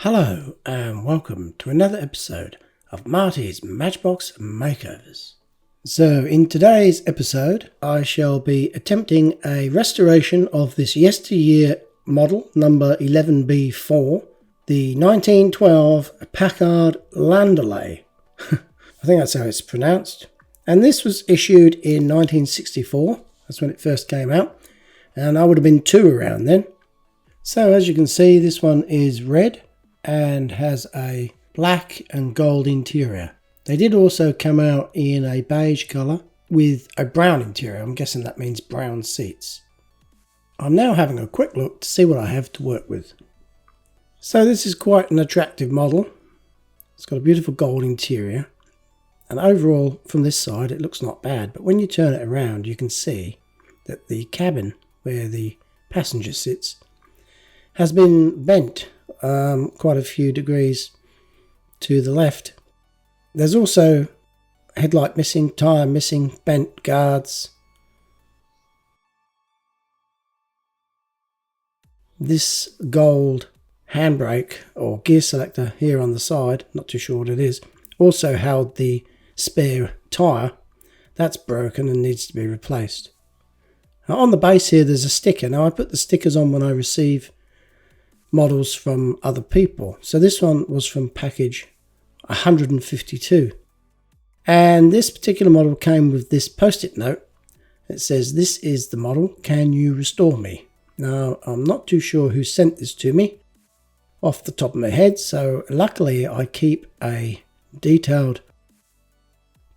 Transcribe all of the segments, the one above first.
Hello and welcome to another episode of Marty's Matchbox Makeovers. So in today's episode I shall be attempting a restoration of this yesteryear model number 11B4, the 1912 Packard Landaulet. I think that's how it's pronounced. And this was issued in 1964, that's when it first came out, and I would have been 2 around then. So as you can see, this one is red and has a black and gold interior. They did also come out in a beige colour with a brown interior. I'm guessing that means brown seats. I'm now having a quick look to see what I have to work with. So this is quite an attractive model. It's got a beautiful gold interior, and overall from this side it looks not bad, but when you turn it around you can see that the cabin where the passenger sits has been bent quite a few degrees to the left. There's also headlight missing, tyre missing, bent guards. This gold handbrake or gear selector here on the side, not too sure what it is, also held the spare tyre. That's broken and needs to be replaced. Now on the base here there's a sticker. Now I put the stickers on when I receive models from other people. So this one was from package 152. And this particular model came with this post-it note. It says, "This is the model, can you restore me?" Now I'm not too sure who sent this to me off the top of my head, so luckily I keep a detailed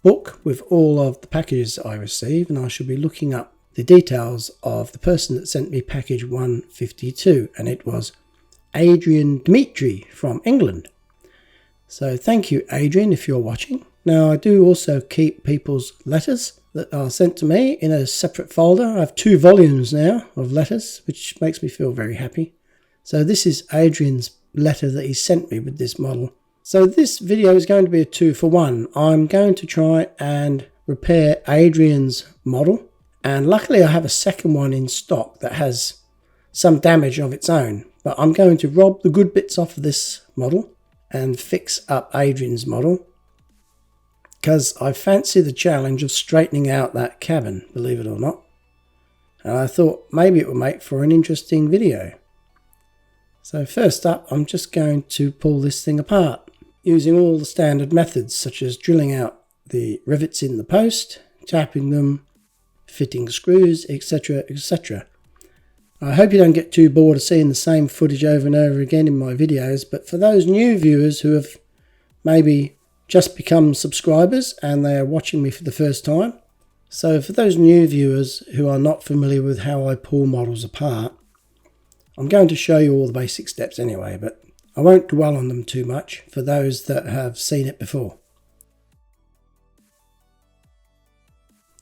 book with all of the packages I receive, and I shall be looking up the details of the person that sent me package 152, and it was Adrian Dimitri from England. So thank you, Adrian, if you're watching. Now I do also keep people's letters that are sent to me in a separate folder. I have 2 volumes now of letters, which makes me feel very happy. So this is Adrian's letter that he sent me with this model. So this video is going to be a 2-for-1. I'm going to try and repair Adrian's model, and luckily I have a second one in stock that has some damage of its own. But I'm going to rob the good bits off of this model and fix up Adrian's model, because I fancy the challenge of straightening out that cabin, believe it or not. And I thought maybe it would make for an interesting video. So first up, I'm just going to pull this thing apart using all the standard methods, such as drilling out the rivets in the post, tapping them, fitting screws, etc, etc. I hope you don't get too bored of seeing the same footage over and over again in my videos, but for those new viewers who have maybe just become subscribers and they are watching me for the first time, so for those new viewers who are not familiar with how I pull models apart, I'm going to show you all the basic steps anyway, but I won't dwell on them too much for those that have seen it before.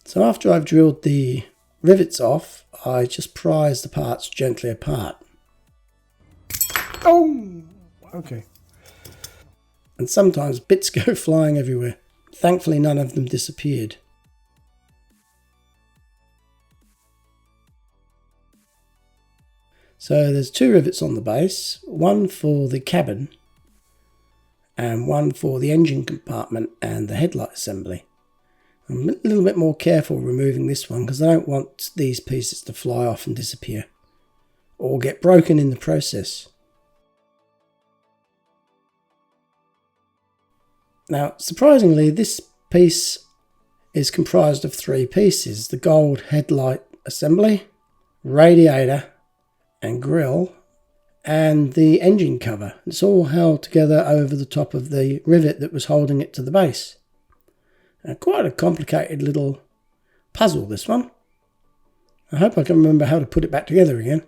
So after I've drilled the rivets off, I just prise the parts gently apart. Oh, okay. And sometimes bits go flying everywhere. Thankfully none of them disappeared. So there's 2 rivets on the base, one for the cabin and one for the engine compartment and the headlight assembly. I'm a little bit more careful removing this one because I don't want these pieces to fly off and disappear or get broken in the process. Now surprisingly, this piece is comprised of 3 pieces: the gold headlight assembly, radiator and grille, and the engine cover. It's all held together over the top of the rivet that was holding it to the base. Quite a complicated little puzzle, this one. I hope I can remember how to put it back together again.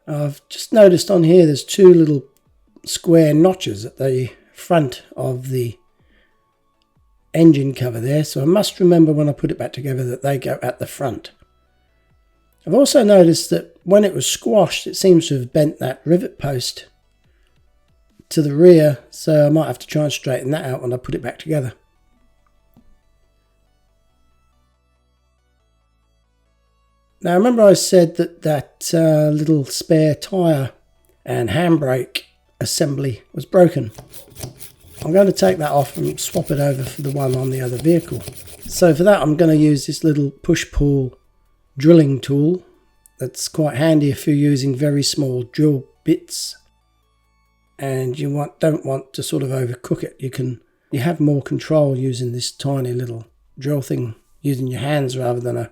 I've just noticed on here there's 2 little square notches at the front of the engine cover there, so I must remember when I put it back together that they go at the front. I've also noticed that when it was squashed, it seems to have bent that rivet post to the rear, so I might have to try and straighten that out when I put it back together. Now remember I said that that little spare tyre and handbrake assembly was broken. I'm going to take that off and swap it over for the one on the other vehicle. So for that I'm going to use this little push-pull drilling tool. That's quite handy if you're using very small drill bits and you don't want to sort of overcook it. You have more control using this tiny little drill thing, using your hands rather than a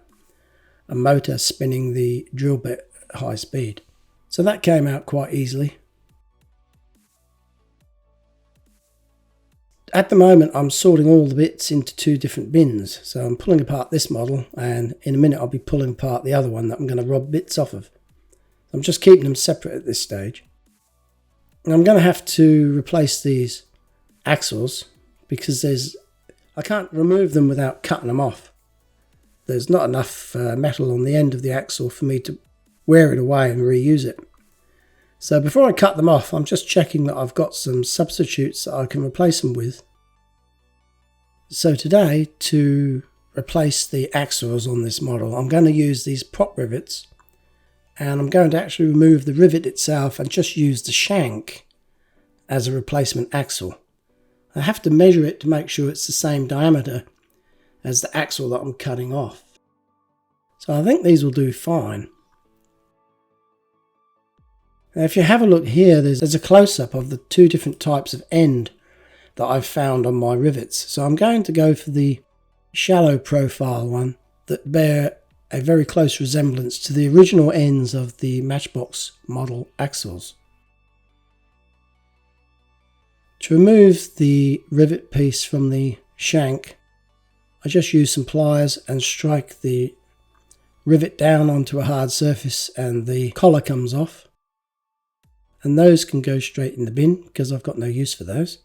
motor spinning the drill bit at high speed. So that came out quite easily. At the moment I'm sorting all the bits into two different bins. So I'm pulling apart this model and in a minute I'll be pulling apart the other one that I'm going to rob bits off of. I'm just keeping them separate at this stage. And I'm going to have to replace these axles because I can't remove them without cutting them off. There's not enough metal on the end of the axle for me to wear it away and reuse it. So before I cut them off, I'm just checking that I've got some substitutes that I can replace them with. So today, to replace the axles on this model, I'm going to use these prop rivets, and I'm going to actually remove the rivet itself and just use the shank as a replacement axle. I have to measure it to make sure it's the same diameter as the axle that I'm cutting off. So I think these will do fine. Now if you have a look here, there's a close-up of the two different types of end that I've found on my rivets. So I'm going to go for the shallow profile one that bear a very close resemblance to the original ends of the Matchbox model axles. To remove the rivet piece from the shank, I just use some pliers and strike the rivet down onto a hard surface and the collar comes off. And those can go straight in the bin because I've got no use for those.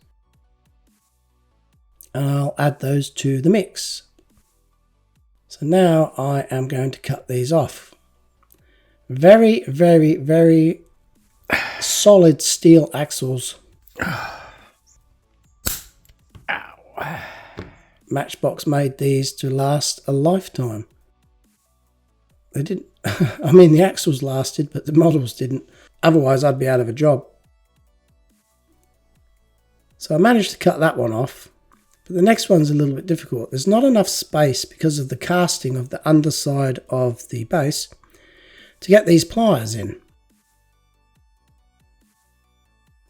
And I'll add those to the mix. So now I am going to cut these off. Very, very, very solid steel axles. Ow. Matchbox made these to last a lifetime. They didn't, I mean the axles lasted, but the models didn't. Otherwise I'd be out of a job. So I managed to cut that one off, but the next one's a little bit difficult. There's not enough space because of the casting of the underside of the base to get these pliers in.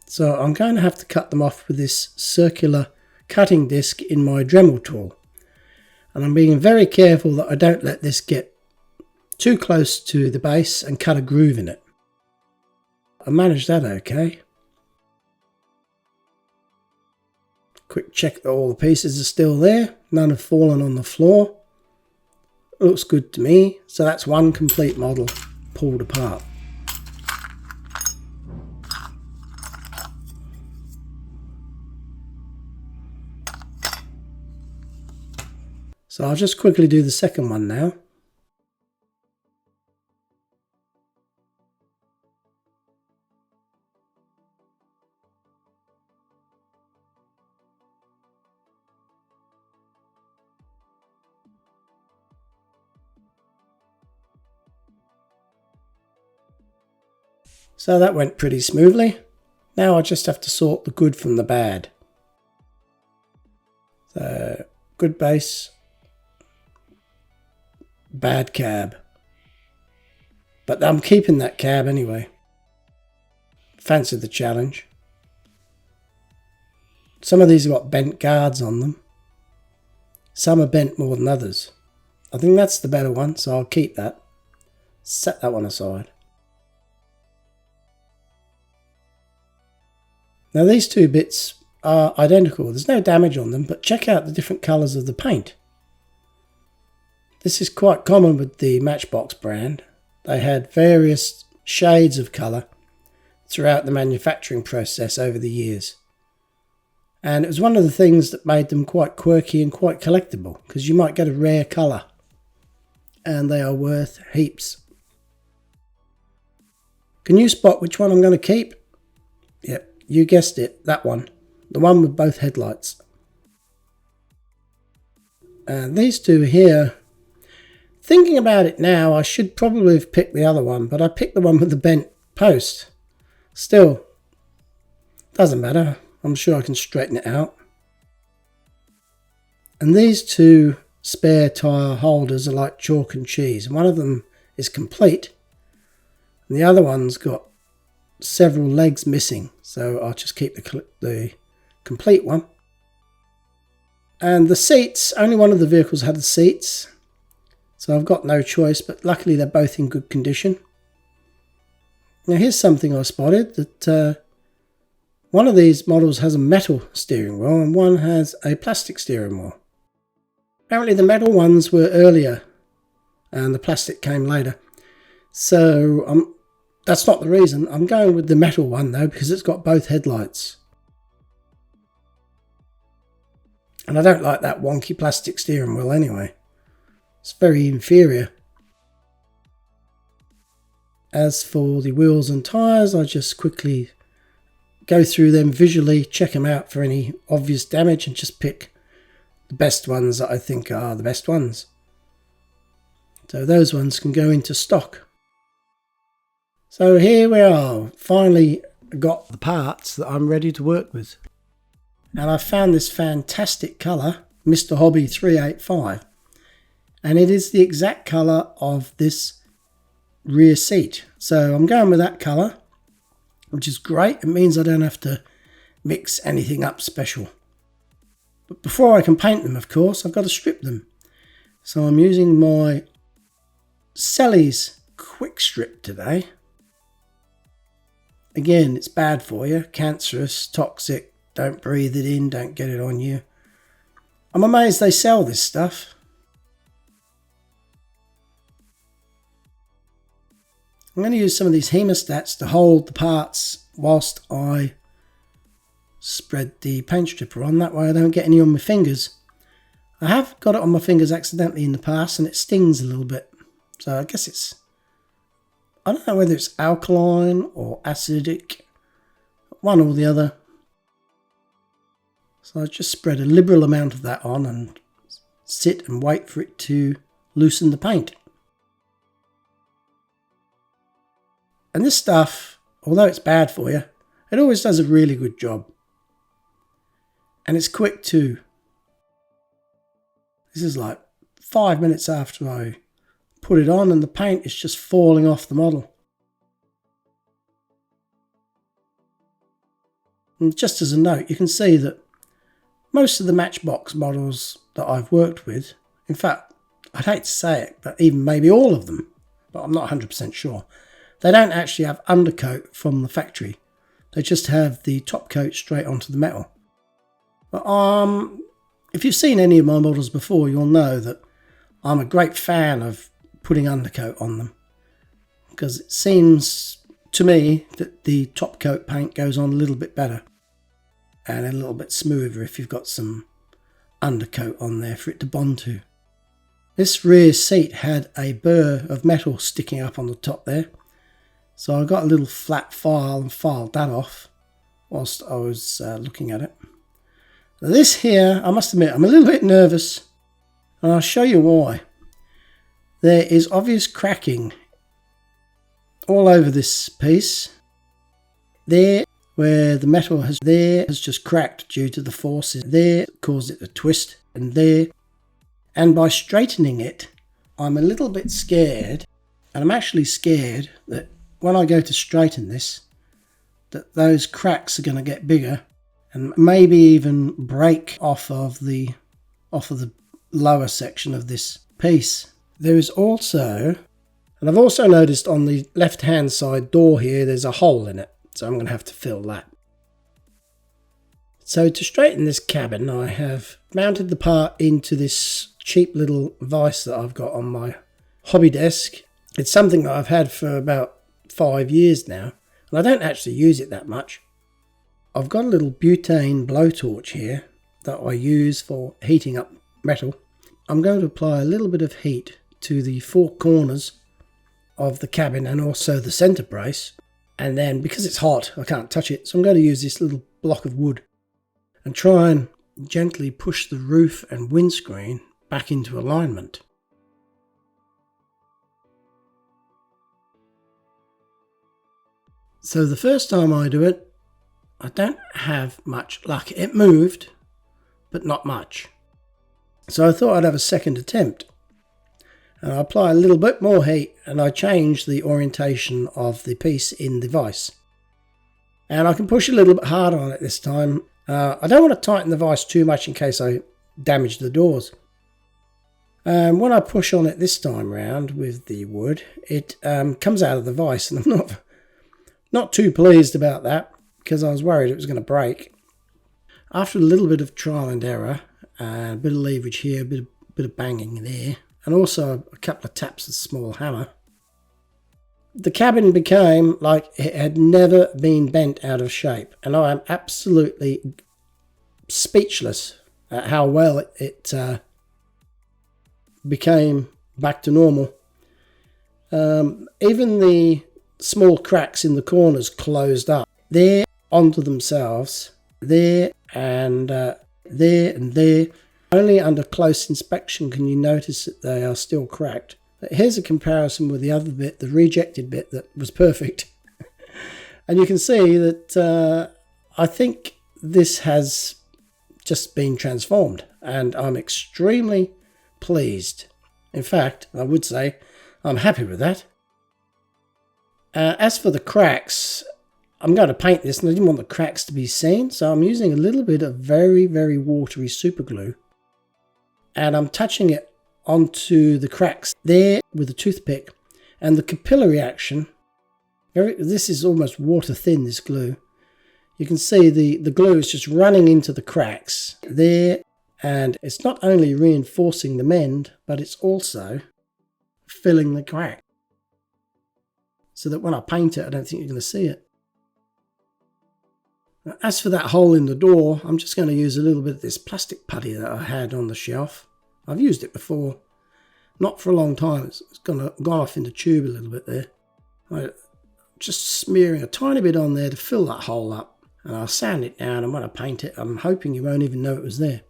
So I'm going to have to cut them off with this circular cutting disc in my Dremel tool. And I'm being very careful that I don't let this get too close to the base and cut a groove in it. I managed that okay. Quick check that all the pieces are still there. None have fallen on the floor. Looks good to me. So that's one complete model pulled apart. So I'll just quickly do the second one now. So that went pretty smoothly. Now I just have to sort the good from the bad. So, good base, bad cab. But I'm keeping that cab anyway. Fancy the challenge. Some of these have got bent guards on them. Some are bent more than others. I think that's the better one, so I'll keep that. Set that one aside. Now these two bits are identical. There's no damage on them, but check out the different colours of the paint. This is quite common with the Matchbox brand. They had various shades of colour throughout the manufacturing process over the years. And it was one of the things that made them quite quirky and quite collectible, because you might get a rare colour and they are worth heaps. Can you spot which one I'm going to keep? Yep. You guessed it, that one. The one with both headlights. And these two here, Thinking about it now, I should probably have picked the other one, but I picked the one with the bent post. Still, doesn't matter. I'm sure I can straighten it out. And these two spare tyre holders are like chalk and cheese. One of them is complete, and the other one's got several legs missing, so I'll just keep the complete one. And the seats, only one of the vehicles had the seats, so I've got no choice, but luckily they're both in good condition. Now here's something I spotted, that one of these models has a metal steering wheel and one has a plastic steering wheel. Apparently the metal ones were earlier and the plastic came later. So that's not the reason. I'm going with the metal one though, because it's got both headlights. And I don't like that wonky plastic steering wheel anyway. It's very inferior. As for the wheels and tyres, I just quickly go through them visually, check them out for any obvious damage, and just pick the best ones that I think are the best ones. So those ones can go into stock. So here we are, finally got the parts that I'm ready to work with. And I found this fantastic colour, Mr. Hobby 385. And it is the exact colour of this rear seat. So I'm going with that colour, which is great. It means I don't have to mix anything up special. But before I can paint them, of course, I've got to strip them. So I'm using my Selleys Quick Strip today. Again, it's bad for you, cancerous, toxic, don't breathe it in, don't get it on you. I'm amazed they sell this stuff. I'm going to use some of these hemostats to hold the parts whilst I spread the paint stripper on. That way I don't get any on my fingers. I have got it on my fingers accidentally in the past and it stings a little bit. So I guess I don't know whether it's alkaline or acidic, one or the other. So I just spread a liberal amount of that on and sit and wait for it to loosen the paint. And this stuff, although it's bad for you, it always does a really good job. And it's quick too. This is like 5 minutes after I put it on and the paint is just falling off the model. And just as a note, you can see that most of the Matchbox models that I've worked with, in fact, I'd hate to say it, but even maybe all of them, but I'm not 100% sure, they don't actually have undercoat from the factory. They just have the top coat straight onto the metal. But if you've seen any of my models before, you'll know that I'm a great fan of putting undercoat on them, because it seems to me that the top coat paint goes on a little bit better and a little bit smoother if you've got some undercoat on there for it to bond to. This rear seat had a burr of metal sticking up on the top there, so I got a little flat file and filed that off whilst I was looking at it. Now this here, I must admit, I'm a little bit nervous, and I'll show you why. There is obvious cracking all over this piece. There, where the metal has just cracked due to the forces. There caused it to twist, and there. And by straightening it, I'm a little bit scared, and I'm actually scared that when I go to straighten this, that those cracks are going to get bigger and maybe even break off of the lower section of this piece. There is also, and I've also noticed on the left hand side door here, there's a hole in it, so I'm going to have to fill that. So to straighten this cabin, I have mounted the part into this cheap little vise that I've got on my hobby desk. It's something that I've had for about 5 years now, and I don't actually use it that much. I've got a little butane blowtorch here that I use for heating up metal. I'm going to apply a little bit of heat to the four corners of the cabin and also the centre brace, and then because it's hot I can't touch it, so I'm going to use this little block of wood and try and gently push the roof and windscreen back into alignment. So the first time I do it, I don't have much luck. It moved, but not much. So I thought I'd have a second attempt. And I apply a little bit more heat and I change the orientation of the piece in the vise. And I can push a little bit harder on it this time. I don't want to tighten the vise too much in case I damage the doors. And when I push on it this time round with the wood, it comes out of the vise, and I'm not too pleased about that because I was worried it was going to break. After a little bit of trial and error, and a bit of leverage here, a bit of banging there, and also a couple of taps with a small hammer, the cabin became like it had never been bent out of shape. And I am absolutely speechless at how well it became back to normal. Even the small cracks in the corners closed up. There onto themselves, there and there. Only under close inspection can you notice that they are still cracked. Here's a comparison with the other bit, the rejected bit that was perfect. And you can see that I think this has just been transformed, and I'm extremely pleased. In fact, I would say I'm happy with that. As for the cracks, I'm going to paint this and I didn't want the cracks to be seen, so I'm using a little bit of very, very watery super glue. And I'm touching it onto the cracks there with a toothpick, and the capillary action, this is almost water thin, this glue. You can see the glue is just running into the cracks there, and it's not only reinforcing the mend, but it's also filling the crack. So that when I paint it, I don't think you're going to see it. Now, as for that hole in the door, I'm just going to use a little bit of this plastic putty that I had on the shelf. I've used it before, not for a long time. It's gone off in the tube a little bit there. I'm just smearing a tiny bit on there to fill that hole up, and I'll sand it down, and when I paint it, I'm hoping you won't even know it was there.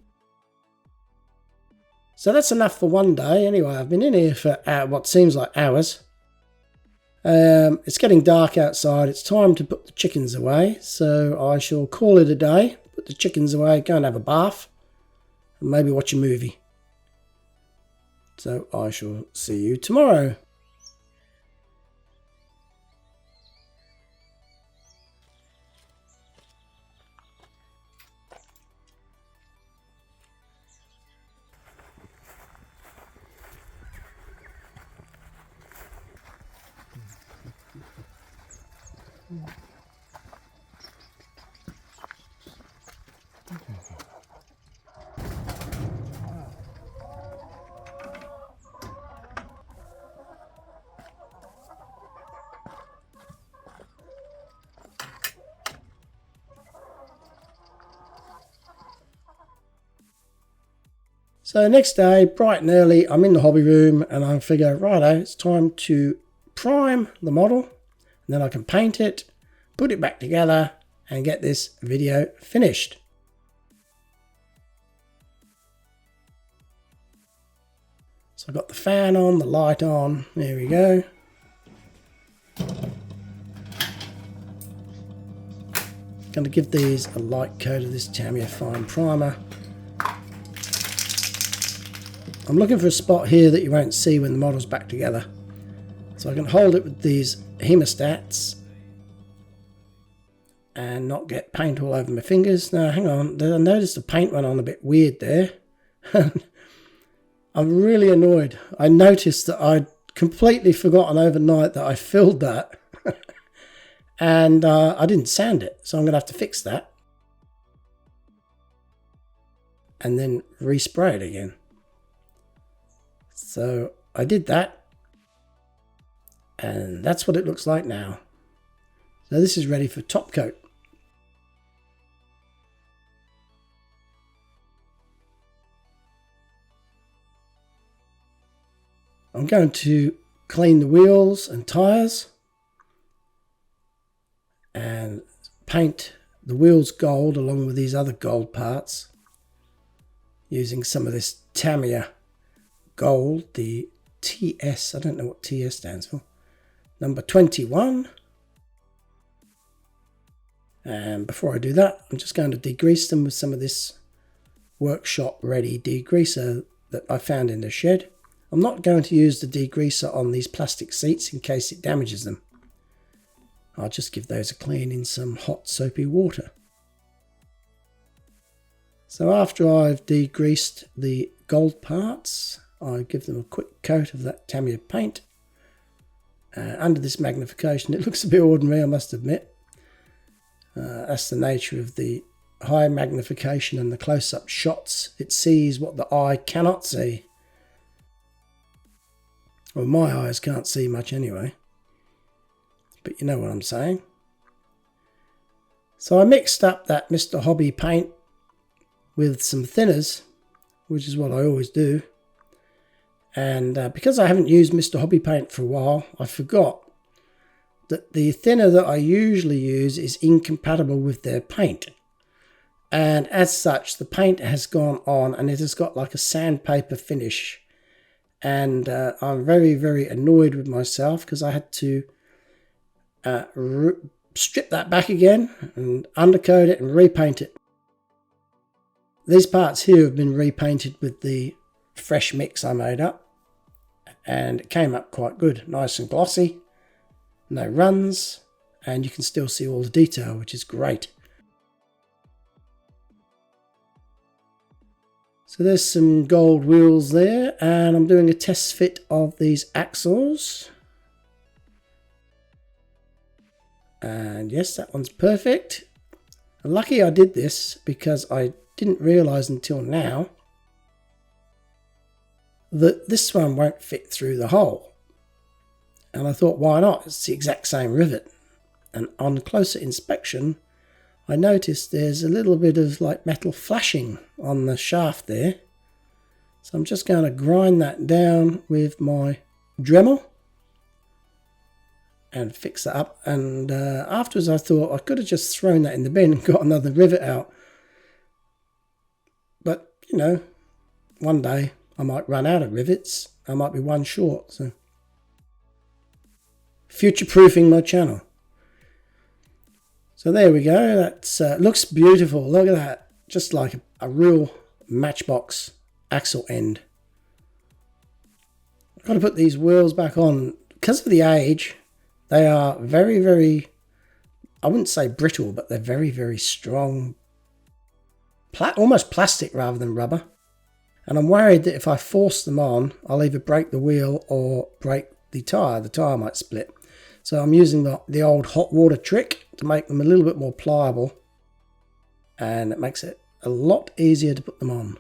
So that's enough for one day. Anyway, I've been in here for what seems like hours. It's getting dark outside. It's time to put the chickens away, so I shall call it a day. Put the chickens away, go and have a bath, and maybe watch a movie. So I shall see you tomorrow. So next day, bright and early, I'm in the hobby room and I figure, righto, it's time to prime the model, and then I can paint it, put it back together and get this video finished. So I've got the fan on, the light on, there we go. Going to give these a light coat of this Tamiya Fine Primer. I'm looking for a spot here that you won't see when the model's back together. So I can hold it with these hemostats and not get paint all over my fingers. Now hang on, I noticed the paint went on a bit weird there. I'm really annoyed. I noticed that I'd completely forgotten overnight that I filled that. And I didn't sand it, so I'm going to have to fix that. And then respray it again. So I did that, and that's what it looks like now. So this is ready for top coat. I'm going to clean the wheels and tyres and paint the wheels gold along with these other gold parts using some of this Tamiya gold, the TS, I don't know what TS stands for, number 21. And before I do that, I'm just going to degrease them with some of this workshop ready degreaser that I found in the shed. I'm not going to use the degreaser on these plastic seats in case it damages them. I'll just give those a clean in some hot soapy water. So after I've degreased the gold parts, I give them a quick coat of that Tamiya paint. Under this magnification, it looks a bit ordinary, I must admit. That's the nature of the high magnification and the close-up shots. It sees what the eye cannot see. Well, my eyes can't see much anyway. But you know what I'm saying. So I mixed up that Mr. Hobby paint with some thinners, which is what I always do. And because I haven't used Mr. Hobby paint for a while, I forgot that the thinner that I usually use is incompatible with their paint. And as such, the paint has gone on and it has got like a sandpaper finish. And I'm very, very annoyed with myself because I had to strip that back again and undercoat it and repaint it. These parts here have been repainted with the fresh mix I made up. And it came up quite good, nice and glossy. No runs, and you can still see all the detail, which is great. So there's some gold wheels there, and I'm doing a test fit of these axles. And yes, that one's perfect. Lucky I did this because I didn't realise until now that this one won't fit through the hole. And I thought, why not? It's the exact same rivet. And on closer inspection, I noticed there's a little bit of like metal flashing on the shaft there. So I'm just going to grind that down with my Dremel and fix that up. And afterwards I thought I could have just thrown that in the bin and got another rivet out. But, you know, one day I might run out of rivets. I might be one short, so future-proofing my channel. So there we go. That looks beautiful. Look at that. Just like a real Matchbox axle end. I've got to put these wheels back on. Because of the age, they are very, very, I wouldn't say brittle, but they're very, very strong. Almost plastic rather than rubber. And I'm worried that if I force them on, I'll either break the wheel or break the tyre. The tyre might split. So I'm using the old hot water trick to make them a little bit more pliable. And it makes it a lot easier to put them on.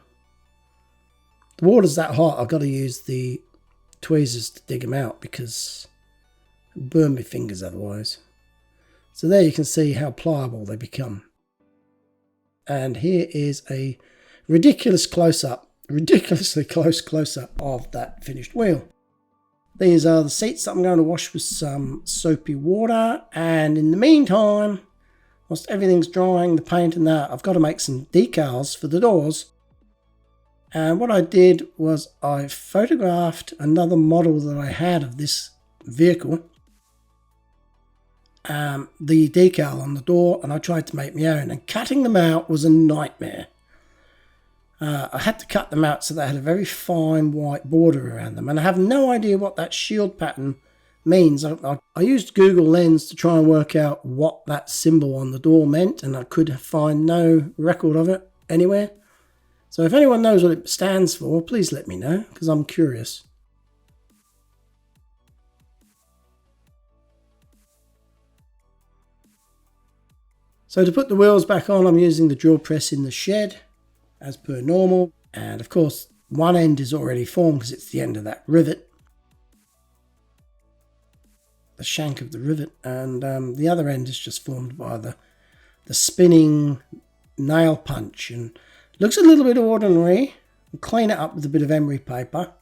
The water's that hot, I've got to use the tweezers to dig them out because I'll burn my fingers otherwise. So there you can see how pliable they become. And here is a ridiculously close close-up of that finished wheel. These are the seats that I'm going to wash with some soapy water, and in the meantime, whilst everything's drying, the paint and that, I've got to make some decals for the doors. And what I did was I photographed another model that I had of this vehicle, the decal on the door, and I tried to make my own, and cutting them out was a nightmare. I had to cut them out so they had a very fine white border around them. And I have no idea what that shield pattern means. I used Google Lens to try and work out what that symbol on the door meant. And I could find no record of it anywhere. So if anyone knows what it stands for, please let me know, because I'm curious. So to put the wheels back on, I'm using the drill press in the shed, as per normal, and of course one end is already formed because it's the end of that rivet, the shank of the rivet, and the other end is just formed by the spinning nail punch, and looks a little bit ordinary. I'll clean it up with a bit of emery paper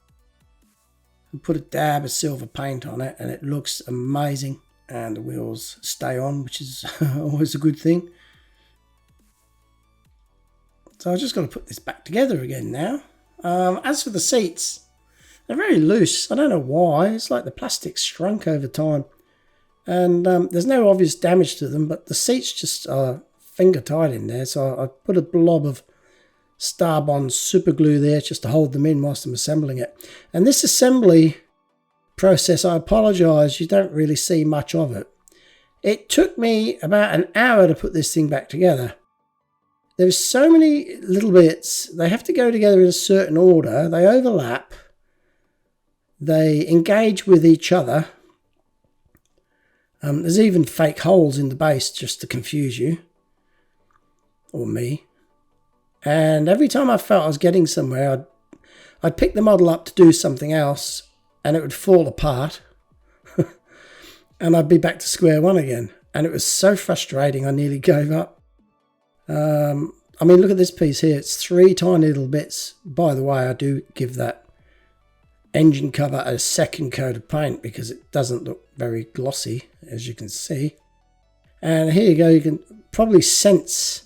and put a dab of silver paint on it, and it looks amazing, and the wheels stay on, which is always a good thing. So I've just got to put this back together again now. As for the seats, they're very loose. I don't know why. It's like the plastic's shrunk over time. And there's no obvious damage to them, but the seats just are finger tight in there. So I put a blob of Starbond super glue there just to hold them in whilst I'm assembling it. And this assembly process, I apologise, you don't really see much of it. It took me about an hour to put this thing back together. There's so many little bits, they have to go together in a certain order, they overlap, they engage with each other. There's even fake holes in the base just to confuse you, or me. And every time I felt I was getting somewhere, I'd pick the model up to do something else and it would fall apart. And I'd be back to square one again. And it was so frustrating, I nearly gave up. I mean, look at this piece here. It's 3 tiny little bits. By the way, I do give that engine cover a second coat of paint because it doesn't look very glossy, as you can see. And here you go. You can probably sense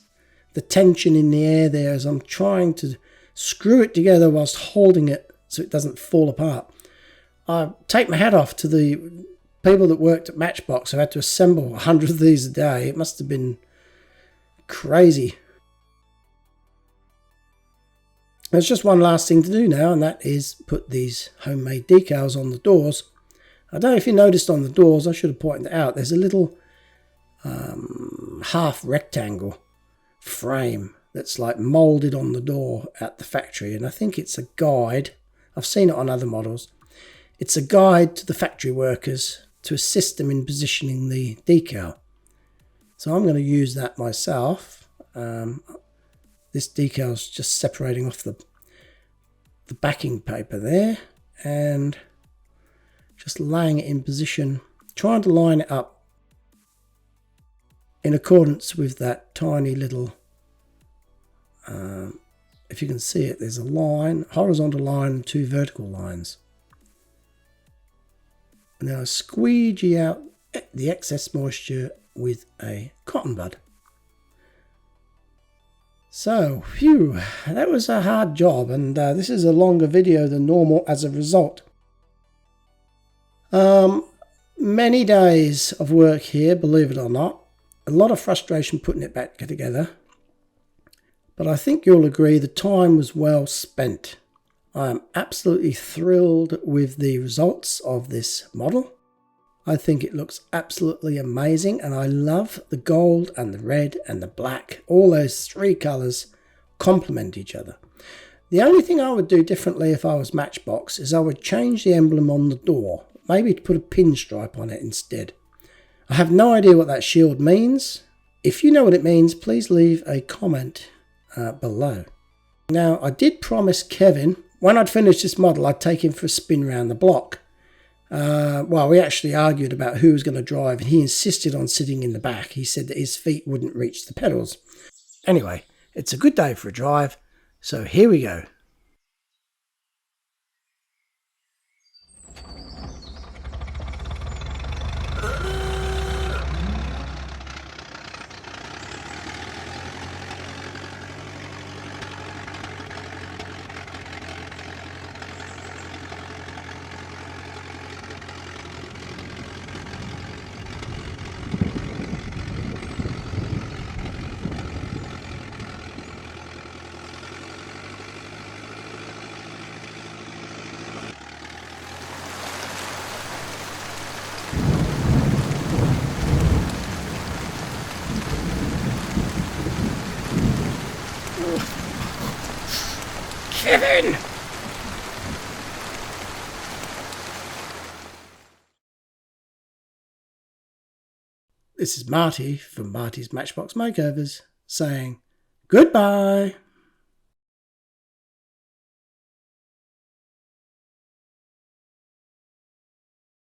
the tension in the air there as I'm trying to screw it together whilst holding it so it doesn't fall apart. I take my hat off to the people that worked at Matchbox who had to assemble 100 of these a day. It must have been crazy. There's just one last thing to do now, and that is put these homemade decals on the doors. I don't know if you noticed on the doors, I should have pointed it out, there's a little half rectangle frame that's like molded on the door at the factory, and I think it's a guide. I've seen it on other models. It's a guide to the factory workers to assist them in positioning the decal. So I'm going to use that myself. This decal's just separating off the backing paper there and just laying it in position, trying to line it up in accordance with that tiny little, if you can see it, there's a line, horizontal line and 2 vertical lines. And then I squeegee out the excess moisture with a cotton bud. So, phew, that was a hard job, and this is a longer video than normal as a result. Many days of work here, believe it or not. A lot of frustration putting it back together. But I think you'll agree the time was well spent. I am absolutely thrilled with the results of this model. I think it looks absolutely amazing, and I love the gold and the red and the black. All those 3 colours complement each other. The only thing I would do differently if I was Matchbox is I would change the emblem on the door. Maybe to put a pinstripe on it instead. I have no idea what that shield means. If you know what it means, please leave a comment below. Now, I did promise Kevin, when I'd finish this model, I'd take him for a spin around the block. Well, we actually argued about who was going to drive, and he insisted on sitting in the back. He said that his feet wouldn't reach the pedals. Anyway, it's a good day for a drive, so here we go. Kevin! This is Marty from Marty's Matchbox Makeovers saying goodbye.